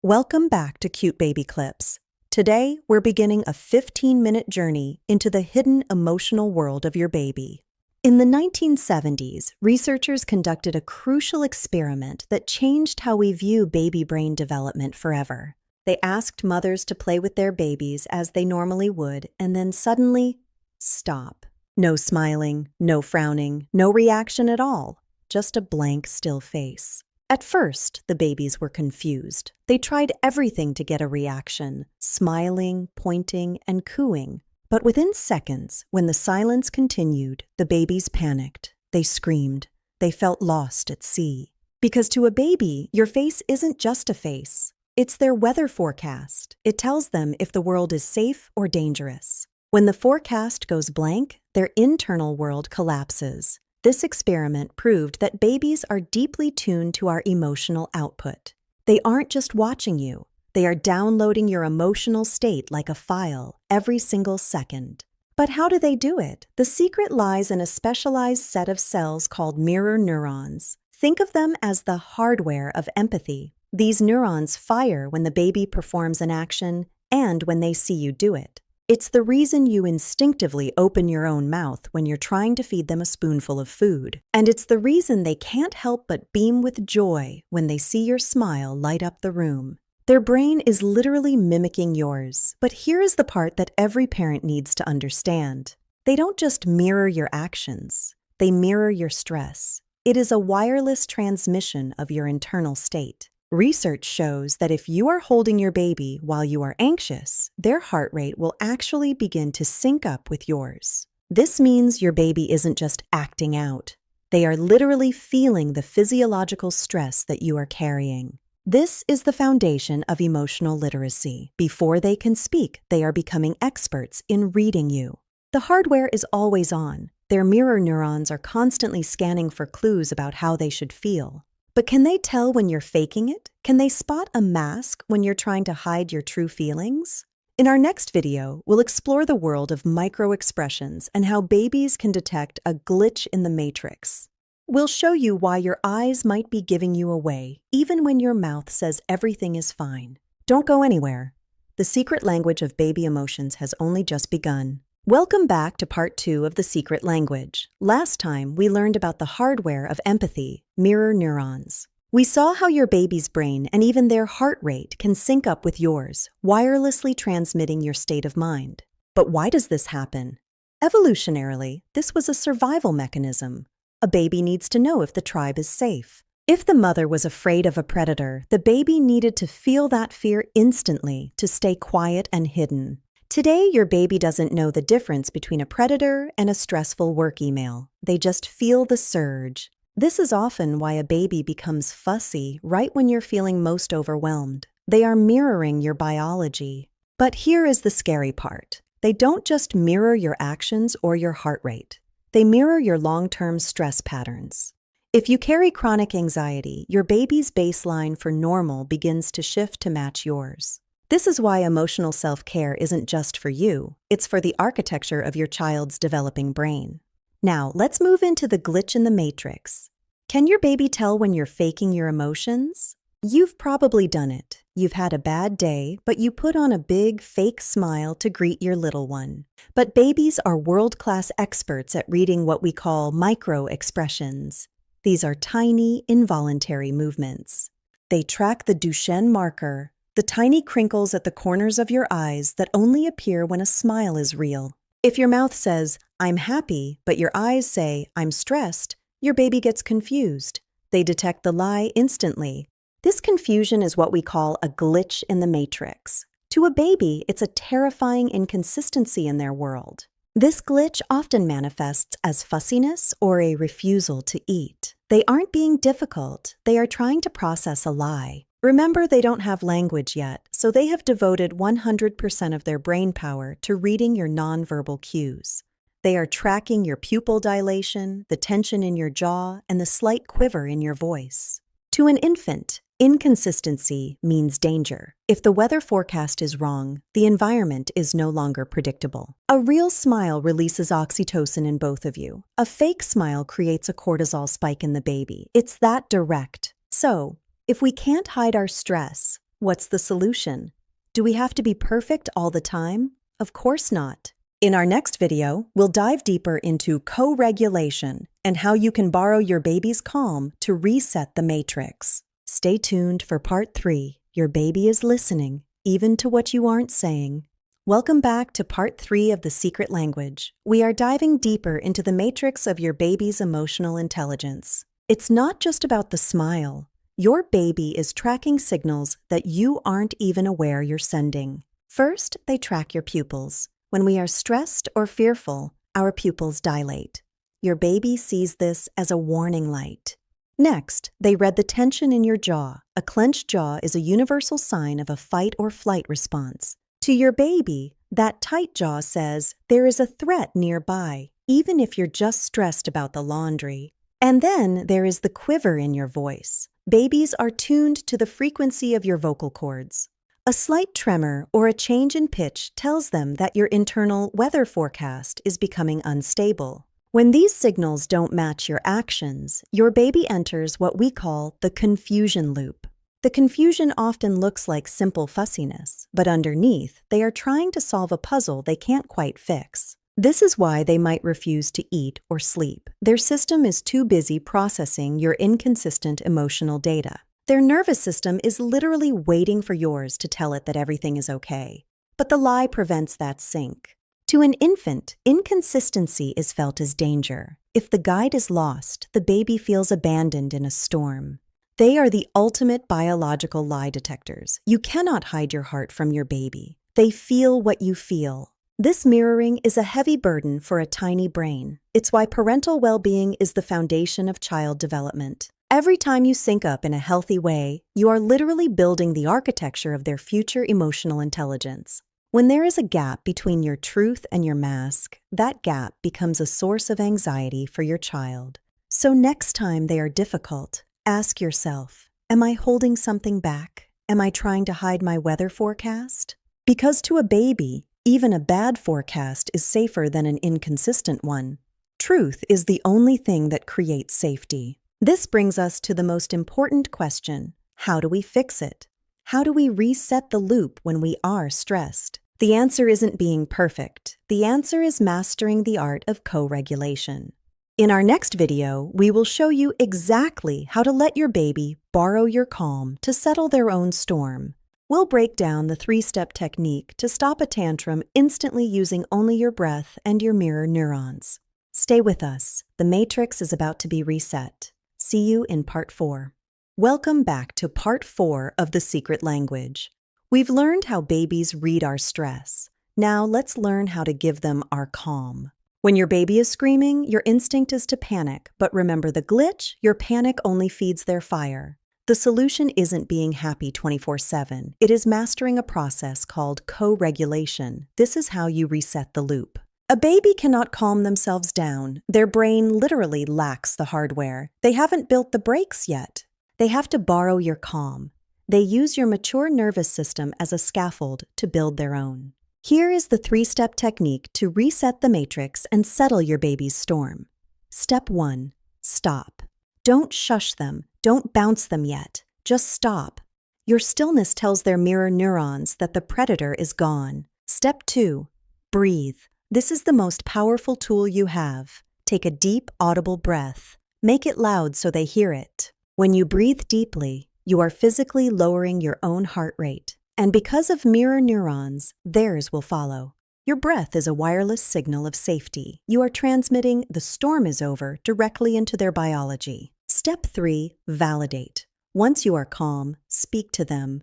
Welcome back to Cute Baby Clips. Today, we're beginning a 15-minute journey into the hidden emotional world of your baby. In the 1970s, researchers conducted a crucial experiment that changed how we view baby brain development forever. They asked mothers to play with their babies as they normally would, and then suddenly, stop. No smiling, no frowning, no reaction at all, just a blank, still face. At first, the babies were confused. They tried everything to get a reaction, smiling, pointing, and cooing. But within seconds, when the silence continued, the babies panicked. They screamed. They felt lost at sea. Because to a baby, your face isn't just a face. It's their weather forecast. It tells them if the world is safe or dangerous. When the forecast goes blank, their internal world collapses. This experiment proved that babies are deeply tuned to our emotional output. They aren't just watching you. They are downloading your emotional state like a file every single second. But how do they do it? The secret lies in a specialized set of cells called mirror neurons. Think of them as the hardware of empathy. These neurons fire when the baby performs an action and when they see you do it. It's the reason you instinctively open your own mouth when you're trying to feed them a spoonful of food. And it's the reason they can't help but beam with joy when they see your smile light up the room. Their brain is literally mimicking yours. But here is the part that every parent needs to understand. They don't just mirror your actions. They mirror your stress. It is a wireless transmission of your internal state. Research shows that if you are holding your baby while you are anxious, their heart rate will actually begin to sync up with yours. This means your baby isn't just acting out. They are literally feeling the physiological stress that you are carrying. This is the foundation of emotional literacy. Before they can speak, they are becoming experts in reading you. The hardware is always on. Their mirror neurons are constantly scanning for clues about how they should feel. But can they tell when you're faking it? Can they spot a mask when you're trying to hide your true feelings? In our next video, we'll explore the world of micro-expressions and how babies can detect a glitch in the matrix. We'll show you why your eyes might be giving you away, even when your mouth says everything is fine. Don't go anywhere. The secret language of baby emotions has only just begun. Welcome back to part 2 of The Secret Language. Last time, we learned about the hardware of empathy, mirror neurons. We saw how your baby's brain and even their heart rate can sync up with yours, wirelessly transmitting your state of mind. But why does this happen? Evolutionarily, this was a survival mechanism. A baby needs to know if the tribe is safe. If the mother was afraid of a predator, the baby needed to feel that fear instantly to stay quiet and hidden. Today, your baby doesn't know the difference between a predator and a stressful work email. They just feel the surge. This is often why a baby becomes fussy right when you're feeling most overwhelmed. They are mirroring your biology. But here is the scary part. They don't just mirror your actions or your heart rate. They mirror your long-term stress patterns. If you carry chronic anxiety, your baby's baseline for normal begins to shift to match yours. This is why emotional self-care isn't just for you, it's for the architecture of your child's developing brain. Now, let's move into the glitch in the matrix. Can your baby tell when you're faking your emotions? You've probably done it. You've had a bad day, but you put on a big, fake smile to greet your little one. But babies are world-class experts at reading what we call micro-expressions. These are tiny, involuntary movements. They track the Duchenne marker, the tiny crinkles at the corners of your eyes that only appear when a smile is real. If your mouth says, "I'm happy," but your eyes say, "I'm stressed," your baby gets confused. They detect the lie instantly. This confusion is what we call a glitch in the matrix. To a baby, it's a terrifying inconsistency in their world. This glitch often manifests as fussiness or a refusal to eat. They aren't being difficult. They are trying to process a lie. Remember, they don't have language yet, so they have devoted 100% of their brain power to reading your nonverbal cues. They are tracking your pupil dilation, the tension in your jaw, and the slight quiver in your voice. To an infant, inconsistency means danger. If the weather forecast is wrong, the environment is no longer predictable. A real smile releases oxytocin in both of you. A fake smile creates a cortisol spike in the baby. It's that direct. So, if we can't hide our stress, What's the solution? Do we have to be perfect all the time? Of course not. In our next video, we'll dive deeper into co-regulation and how you can borrow your baby's calm to reset the matrix. Stay tuned for part 3. Your baby is listening, even to what you aren't saying. Welcome back to part 3 of The Secret Language. We are diving deeper into the matrix of your baby's emotional intelligence. It's not just about the smile. Your baby is tracking signals that you aren't even aware you're sending. First, they track your pupils. When we are stressed or fearful, our pupils dilate. Your baby sees this as a warning light. Next, they read the tension in your jaw. A clenched jaw is a universal sign of a fight or flight response. To your baby, that tight jaw says there is a threat nearby, even if you're just stressed about the laundry. And then there is the quiver in your voice. Babies are tuned to the frequency of your vocal cords. A slight tremor or a change in pitch tells them that your internal weather forecast is becoming unstable. When these signals don't match your actions, your baby enters what we call the confusion loop. The confusion often looks like simple fussiness, but underneath, they are trying to solve a puzzle they can't quite fix. This is why they might refuse to eat or sleep. Their system is too busy processing your inconsistent emotional data. Their nervous system is literally waiting for yours to tell it that everything is okay. But the lie prevents that sync. To an infant, inconsistency is felt as danger. If the guide is lost, the baby feels abandoned in a storm. They are the ultimate biological lie detectors. You cannot hide your heart from your baby. They feel what you feel. This mirroring is a heavy burden for a tiny brain. It's why parental well-being is the foundation of child development. Every time you sync up in a healthy way, you are literally building the architecture of their future emotional intelligence. When there is a gap between your truth and your mask, that gap becomes a source of anxiety for your child. So next time they are difficult, ask yourself, am I holding something back? Am I trying to hide my weather forecast? Because to a baby, even a bad forecast is safer than an inconsistent one. Truth is the only thing that creates safety. This brings us to the most important question. How do we fix it? How do we reset the loop when we are stressed? The answer isn't being perfect. The answer is mastering the art of co-regulation. In our next video, we will show you exactly how to let your baby borrow your calm to settle their own storm. We'll break down the 3-step technique to stop a tantrum instantly using only your breath and your mirror neurons. Stay with us. The matrix is about to be reset. See you in part 4. Welcome back to part 4 of The Secret Language. We've learned how babies read our stress. Now let's learn how to give them our calm. When your baby is screaming, your instinct is to panic, but remember the glitch? Your panic only feeds their fire. The solution isn't being happy 24/7. It is mastering a process called co-regulation. This is how you reset the loop. A baby cannot calm themselves down. Their brain literally lacks the hardware. They haven't built the brakes yet. They have to borrow your calm. They use your mature nervous system as a scaffold to build their own. Here is the 3-step technique to reset the matrix and settle your baby's storm. Step 1. Stop. Don't shush them. Don't bounce them yet. Just stop. Your stillness tells their mirror neurons that the predator is gone. Step 2. Breathe. This is the most powerful tool you have. Take a deep, audible breath. Make it loud so they hear it. When you breathe deeply, you are physically lowering your own heart rate. And because of mirror neurons, theirs will follow. Your breath is a wireless signal of safety. You are transmitting "the storm is over" directly into their biology. Step 3. Validate. Once you are calm, speak to them.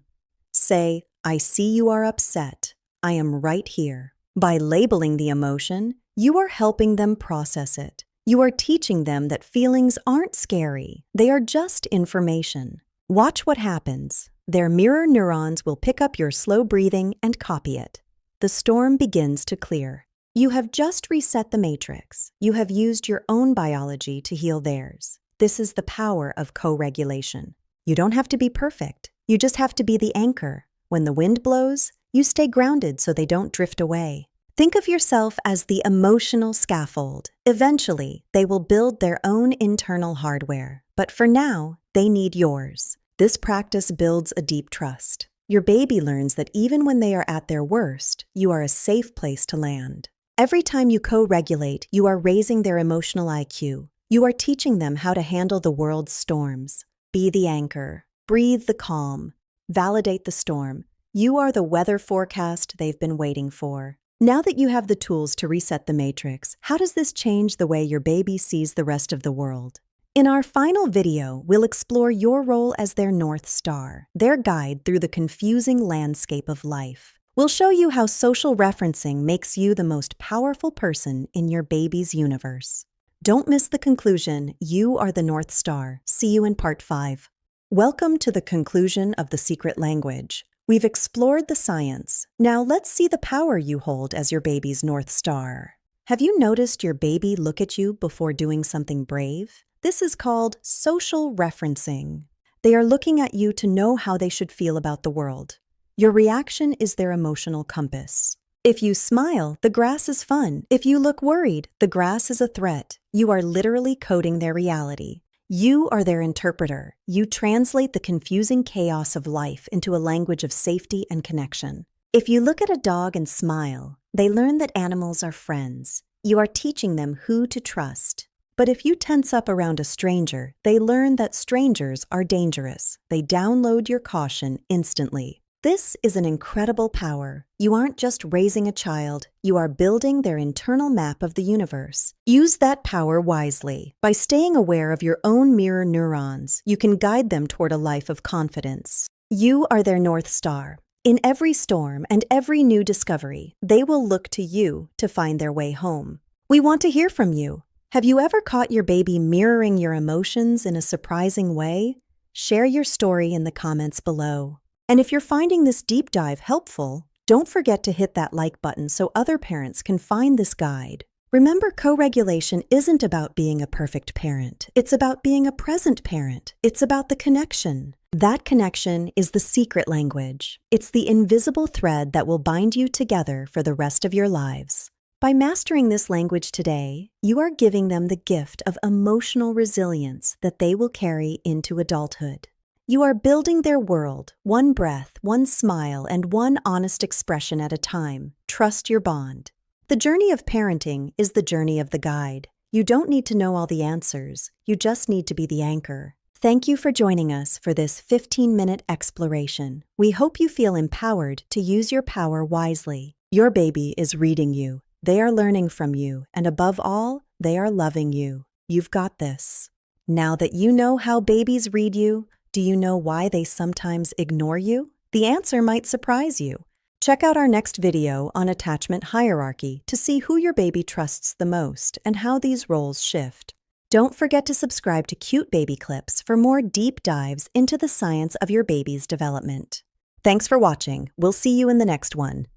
Say, "I see you are upset. I am right here." By labeling the emotion, you are helping them process it. You are teaching them that feelings aren't scary. They are just information. Watch what happens. Their mirror neurons will pick up your slow breathing and copy it. The storm begins to clear. You have just reset the matrix. You have used your own biology to heal theirs. This is the power of co-regulation. You don't have to be perfect. You just have to be the anchor. When the wind blows, you stay grounded so they don't drift away. Think of yourself as the emotional scaffold. Eventually, they will build their own internal hardware. But for now, they need yours. This practice builds a deep trust. Your baby learns that even when they are at their worst, you are a safe place to land. Every time you co-regulate, you are raising their emotional IQ. You are teaching them how to handle the world's storms. Be the anchor. Breathe the calm. Validate the storm. You are the weather forecast they've been waiting for. Now that you have the tools to reset the matrix, how does this change the way your baby sees the rest of the world? In our final video, we'll explore your role as their North Star, their guide through the confusing landscape of life. We'll show you how social referencing makes you the most powerful person in your baby's universe. Don't miss the conclusion. You are the North Star. See you in part 5. Welcome to the conclusion of the secret language. We've explored the science. Now let's see the power you hold as your baby's North Star. Have you noticed your baby look at you before doing something brave? This is called social referencing. They are looking at you to know how they should feel about the world. Your reaction is their emotional compass. If you smile, the grass is fun. If you look worried, the grass is a threat. You are literally coding their reality. You are their interpreter. You translate the confusing chaos of life into a language of safety and connection. If you look at a dog and smile, they learn that animals are friends. You are teaching them who to trust. But if you tense up around a stranger, they learn that strangers are dangerous. They download your caution instantly. This is an incredible power. You aren't just raising a child, you are building their internal map of the universe. Use that power wisely. By staying aware of your own mirror neurons, you can guide them toward a life of confidence. You are their North Star. In every storm and every new discovery, they will look to you to find their way home. We want to hear from you. Have you ever caught your baby mirroring your emotions in a surprising way? Share your story in the comments below. And if you're finding this deep dive helpful, don't forget to hit that like button so other parents can find this guide. Remember, co-regulation isn't about being a perfect parent. It's about being a present parent. It's about the connection. That connection is the secret language. It's the invisible thread that will bind you together for the rest of your lives. By mastering this language today, you are giving them the gift of emotional resilience that they will carry into adulthood. You are building their world, one breath, one smile, and one honest expression at a time. Trust your bond. The journey of parenting is the journey of the guide. You don't need to know all the answers. You just need to be the anchor. Thank you for joining us for this 15-minute exploration. We hope you feel empowered to use your power wisely. Your baby is reading you. They are learning from you, and above all, they are loving you. You've got this. Now that you know how babies read you, do you know why they sometimes ignore you? The answer might surprise you. Check out our next video on attachment hierarchy to see who your baby trusts the most and how these roles shift. Don't forget to subscribe to Cute Baby Clips for more deep dives into the science of your baby's development. Thanks for watching. We'll see you in the next one.